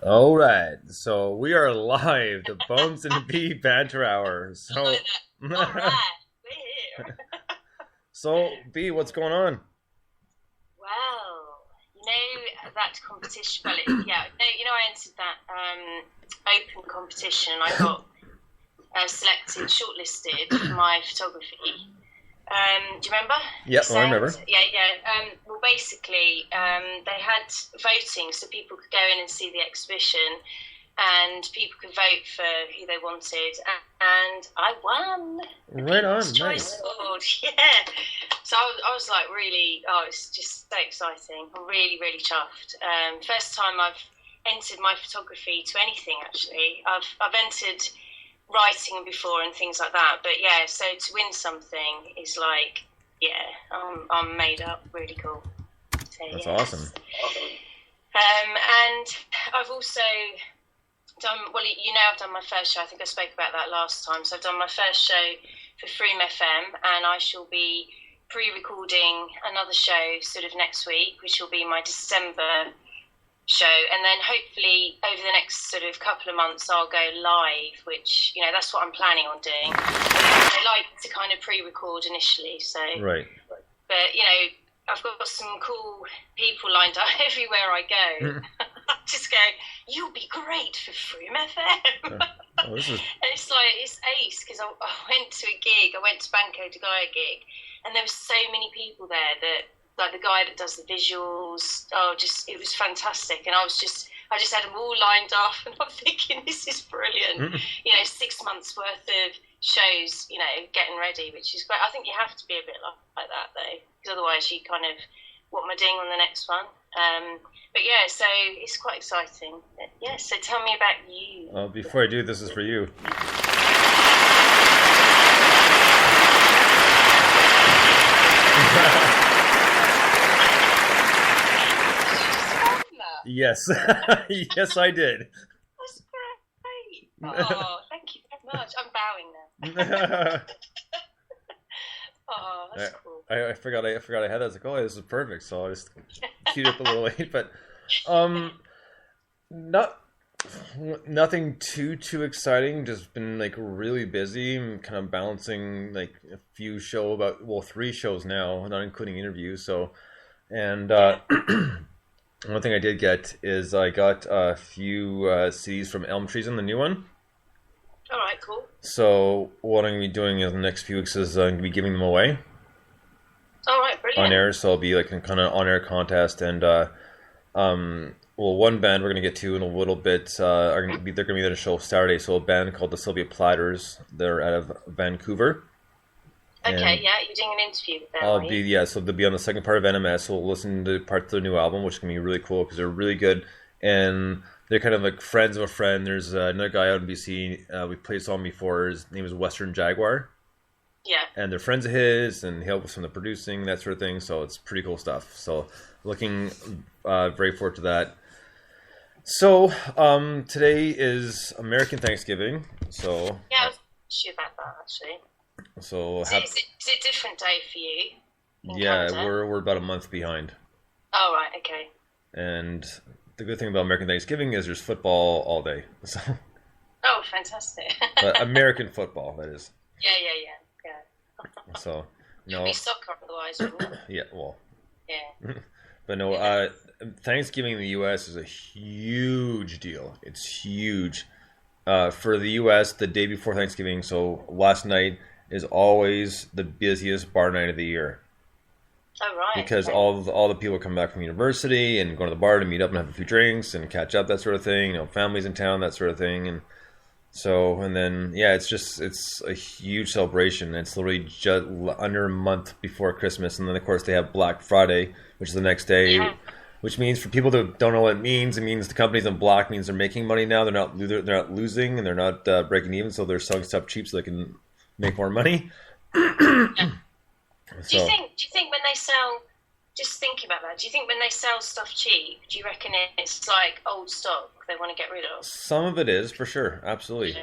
All right, so we are live, the Bones and B Banter Hour. So, All right, we're here. so B, what's going on? Well, that competition. Well, I entered that open competition. I got selected, shortlisted for my photography. Do you remember? Yep, I remember. Yeah. Well, basically, they had voting, so people could go in and see the exhibition, and people could vote for who they wanted, and I won. Right on, Choice nice. Award, yeah. So I was like, really, it's just so exciting. I'm really, really chuffed. First time I've entered my photography to anything, actually. I've entered writing before and things like that, but yeah, so to win something is like, I'm made up. Really cool. So, That's yes. awesome. And I've also done, I've done my first show. I think I spoke about that last time. So I've done my first show for Freem FM, and I shall be pre-recording another show sort of next week, which will be my December show, and then hopefully over the next sort of couple of months I'll go live, which that's what I'm planning on doing. I like to kind of pre-record initially, so Right. But I've got some cool people lined up everywhere I go. I just go, you'll be great for Freem FM. This is... And it's ace, because I went to a gig. I went to Banco de Gaia gig, and there were so many people there that, like the guy that does the visuals, it was fantastic. And I just had them all lined up, and I'm thinking, this is brilliant. 6 months worth of shows, getting ready, which is great. I think you have to be a bit like that, though, because otherwise you kind of, what am I doing on the next one? But yeah, so it's quite exciting. Yeah, so tell me about you. Well, before I do, this is for you. Yes. Yes, I did. That's great. Oh, thank you very much. I'm bowing now. Oh, that's cool. I forgot I had that. I was like, oh, this is perfect. So I just queued up a little late, but nothing too exciting. Just been like really busy. I'm kind of balancing like a few three shows now, not including interviews. So, and one thing I did get is I got a few CDs from Elm Trees in the new one. All right, cool. So what I'm going to be doing in the next few weeks is I'm going to be giving them away. All right, brilliant. On air, so I'll be like a kind of on-air contest, and one band we're going to get to in a little bit. They're going to be at a show Saturday. So a band called the Sylvia Platters. They're out of Vancouver. Okay, yeah, you're doing an interview with them. So they'll be on the second part of NMS. So we'll listen to parts of their new album, which is going to be really cool because they're really good, and they're kind of like friends of a friend. There's another guy out in BC. We played a song before. His name is Western Jaguar. Yeah. And they're friends of his, and he helps with some of the producing, that sort of thing. So it's pretty cool stuff. So looking very forward to that. So today is American Thanksgiving. So yeah, I was sure about that actually. So is it a different day for you? in Yeah, Canada? we're about a month behind. Oh, right, okay. And the good thing about American Thanksgiving is there's football all day. So, Oh, fantastic. but American football, that is. Yeah. So, It'd be soccer otherwise, wouldn't it? yeah, well, Yeah. but no, Thanksgiving in the U.S. is a huge deal. It's huge. For the U.S., the day before Thanksgiving, so last night, is always the busiest bar night of the year. Oh, right. Because Okay. all the people come back from university and go to the bar to meet up and have a few drinks and catch up, that sort of thing. Families in town, that sort of thing. And so, and then, yeah, it's a huge celebration. It's literally just under a month before Christmas. And then, of course, they have Black Friday, which is the next day, Yeah. which means for people that don't know what it means the companies in black means they're making money now. They're not losing and they're not breaking even. So they're selling stuff cheap so they can make more money. Yeah. So, Do you think when they sell, just thinking about that, do you think when they sell stuff cheap, do you reckon it's like old stock they want to get rid of? some of it is for sure, absolutely. Yeah.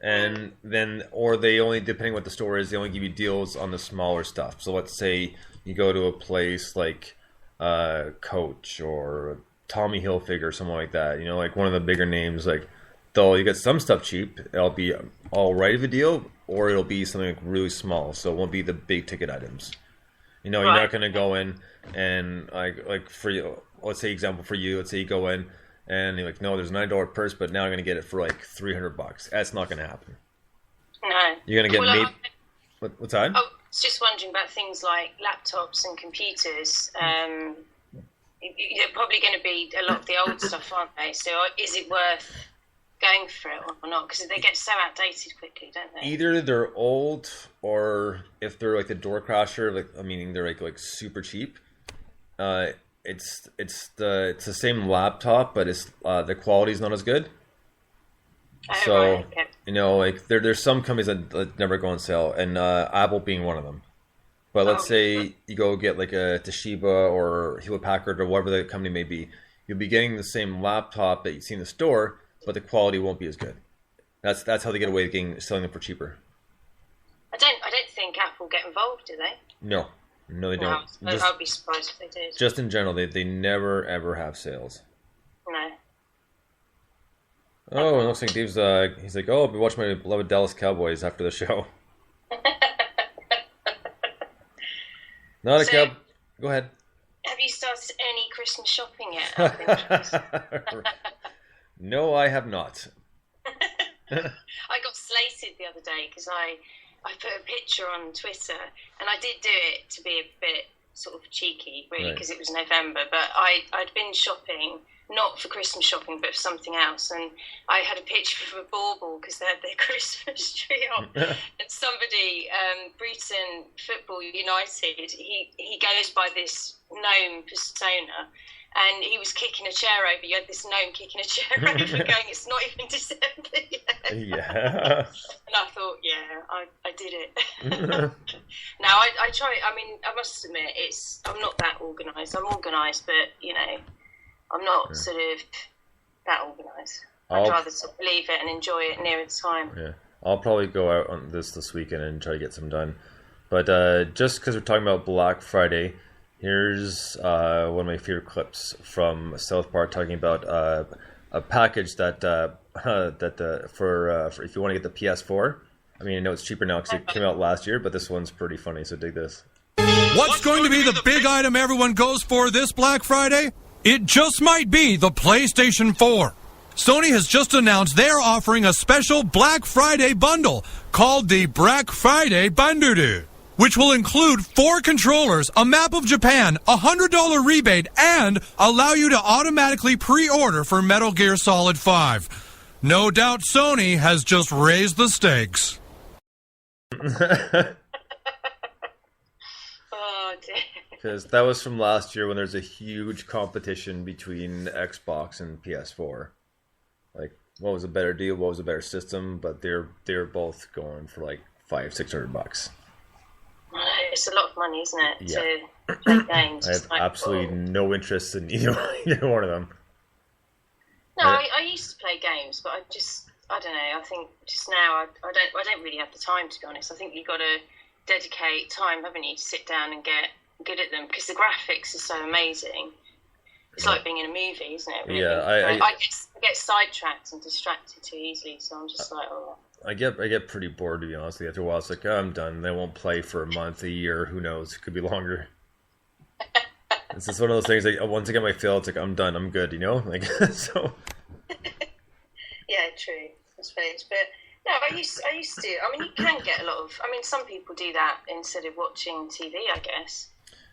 And then, or they only, depending what the store is, they only give you deals on the smaller stuff. So let's say you go to a place like Coach or Tommy Hilfiger or something like that. Like one of the bigger names. Like, though you get some stuff cheap, it'll be all right of a deal, or it'll be something like really small. So it won't be the big ticket items. You're Right. not going to go in and like for you. Let's say example for you. Let's say you go in and you're like, no, there's a $9 purse, but now I'm going to get it for like $300. That's not going to happen. No. You're going to get Well, maybe. What's that? I was just wondering about things like laptops and computers. They're probably going to be a lot of the old stuff, aren't they? So is it worth going for it or not? Because they get so outdated quickly, don't they? Either they're old, or if they're like the door crasher, meaning they're like super cheap. It's the same laptop, but it's the quality's not as good. Oh, So right, okay. like there's some companies that never go on sale, and Apple being one of them. But let's say you go get like a Toshiba or Hewlett Packard or whatever the company may be, you'll be getting the same laptop that you see in the store, but the quality won't be as good. That's how they get away with selling them for cheaper. I don't think Apple get involved, do they? No, they don't. No, I'd be surprised if they did. Just in general, they never ever have sales. No. Oh, it looks like Dave's. He's like, oh, I'll be watching my beloved Dallas Cowboys after the show. Not a So- cab. Go ahead. Have you started any Christmas shopping yet? Out of interest? No, I have not. I got slated the other day because I put a picture on Twitter, and I did do it to be a bit sort of cheeky, really, Right. because it was November. But I'd been shopping, not for Christmas shopping, but for something else, and I had a picture of a bauble because they had their Christmas tree on. And somebody, Britain Football United, he goes by this gnome persona. And he was kicking a chair over. You had this gnome kicking a chair over, going, "It's not even December yet." Yeah. And I thought, yeah, I did it. Now I try. I mean, I must admit, I'm not that organised. I'm organised, but I'm not sort of that organised. I'd rather sort of leave it and enjoy it nearer the time. Yeah. I'll probably go out on this weekend and try to get some done. But just because we're talking about Black Friday, here's one of my favorite clips from South Park talking about a package that for if you want to get the PS4. I mean, I know it's cheaper now because it came out last year, but this one's pretty funny. So dig this. What's going to be the big item everyone goes for this Black Friday? It just might be the PlayStation 4. Sony has just announced they're offering a special Black Friday bundle called the Black Friday Banter, which will include 4 controllers, a map of Japan, a $100 rebate, and allow you to automatically pre-order for Metal Gear Solid 5. No doubt Sony has just raised the stakes. Oh dear. Because that was from last year when there's a huge competition between Xbox and PS4. Like, what was a better deal? What was a better system? But they're both going for like $500-600. It's a lot of money, isn't it? Yeah. To play games. I have absolutely no interest in either one of them. No, I used to play games, but I don't know. I think just now I don't really have the time, to be honest. I think you've got to dedicate time, haven't you, to sit down and get good at them because the graphics are so amazing. It's like being in a movie, isn't it? Really? Yeah, I get sidetracked and distracted too easily, so I'm just like, oh. I get pretty bored, to be honest with you. After a while, it's like, oh, I'm done. They won't play for a month, a year, who knows? It could be longer. It's just one of those things, like, once I get my fill, it's like, I'm done, I'm good, you know? Like, so... Yeah, true, I suppose. But, no, I used to... I mean, you can get a lot of... I mean, some people do that instead of watching TV, I guess.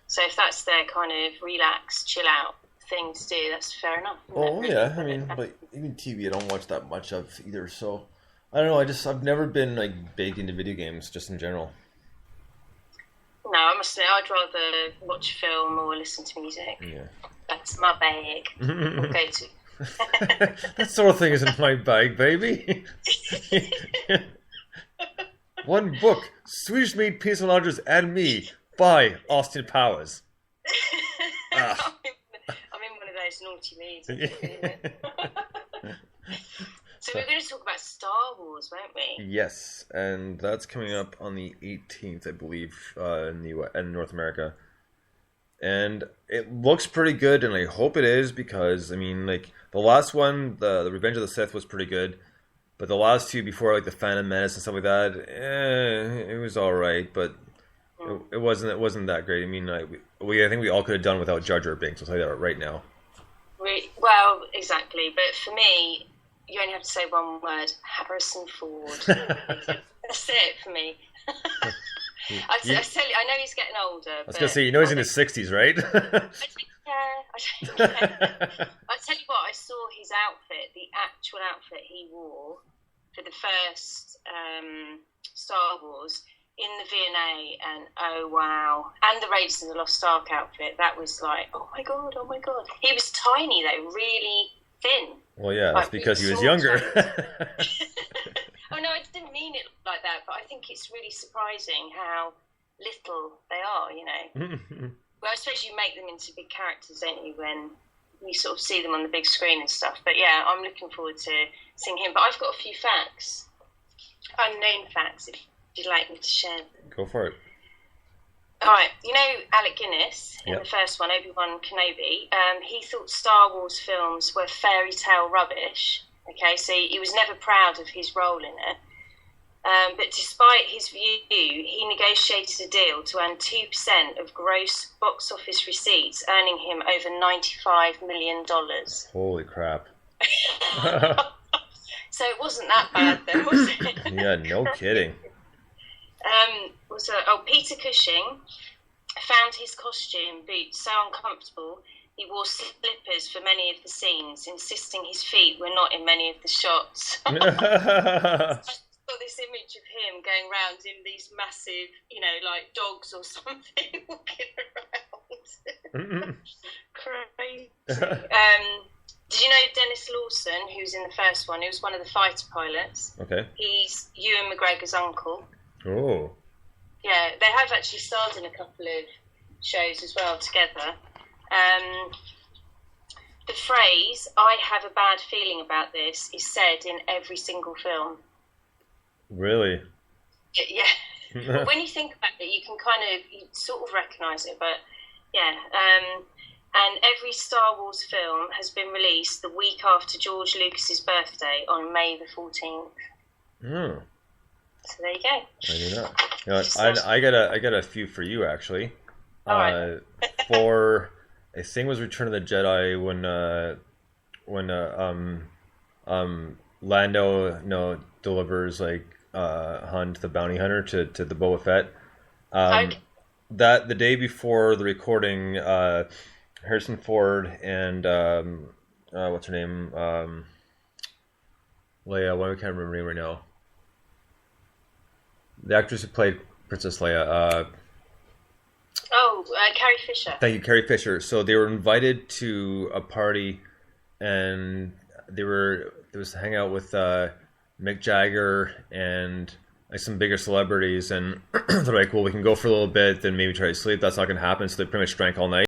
So if that's their kind of relax, chill out thing to do, that's fair enough. Oh, yeah, I mean, but even TV I don't watch that much of either, so... I don't know, I've never been, like, big into video games, just in general. No, I must admit, I'd rather watch film or listen to music. Yeah. That's my bag. I'll go to. That sort of thing isn't my bag, baby. One book, Swedish-made peaceful lodgers and me, by Austin Powers. I'm in one of those naughty moods. So we're going to talk about Star Wars, won't we? Yes, and that's coming up on the 18th, I believe, in North America. And it looks pretty good, and I hope it is, because, I mean, like, the last one, the Revenge of the Sith was pretty good, but the last two before, like, the Phantom Menace and stuff like that, it was alright, but it wasn't that great. I mean, I think we all could have done without Jar Jar Binks, I'll tell you that right now. Well, exactly, but for me... You only have to say one word: Harrison Ford. That's it for me. I know he's getting older. I was going to say, you know he's in his 60s, right? I don't care. I tell you what, I saw his outfit, the actual outfit he wore for the first Star Wars in the V&A, and oh wow. And the Raiders of the Lost Ark outfit, that was like, oh my god. He was tiny though, really thin. Well, yeah, that's because he was younger. Oh, no, I didn't mean it like that, but I think it's really surprising how little they are, you know. Well, I suppose you make them into big characters, don't you, when you sort of see them on the big screen and stuff. But yeah, I'm looking forward to seeing him. But I've got a few facts, unknown facts, if you'd like me to share them. Go for it. All right, you know Alec Guinness in the first one, Obi-Wan Kenobi, he thought Star Wars films were fairy tale rubbish, okay, so he was never proud of his role in it, but despite his view, he negotiated a deal to earn 2% of gross box office receipts, earning him over $95 million. Holy crap. So it wasn't that bad then, was it? Yeah, no kidding. Peter Cushing found his costume boots so uncomfortable he wore slippers for many of the scenes, insisting his feet were not in many of the shots. I got this image of him going around in these massive, you know, like dogs or something walking around. Crazy. Did you know Dennis Lawson, who's in the first one? He was one of the fighter pilots. Okay. He's Ewan McGregor's uncle. Oh. Yeah, they have actually starred in a couple of shows as well together. The phrase, "I have a bad feeling about this," is said in every single film. Really? Yeah. Well, when you think about it, you sort of recognise it, but yeah. And every Star Wars film has been released the week after George Lucas's birthday on May the 14th. Hmm. So there you go. I do not. You know, I got a few for you actually. All right. For I think it was Return of the Jedi when Lando delivers like Hunt the bounty hunter to the Boba Fett. Okay. That the day before the recording, Harrison Ford and what's her name, Leia. Why I can't remember her name right now. The actress who played Princess Leia. Carrie Fisher. Thank you, Carrie Fisher. So they were invited to a party, and there was to hang out with Mick Jagger and like some bigger celebrities, and they're like, well, we can go for a little bit, then maybe try to sleep. That's not going to happen. So they pretty much drank all night.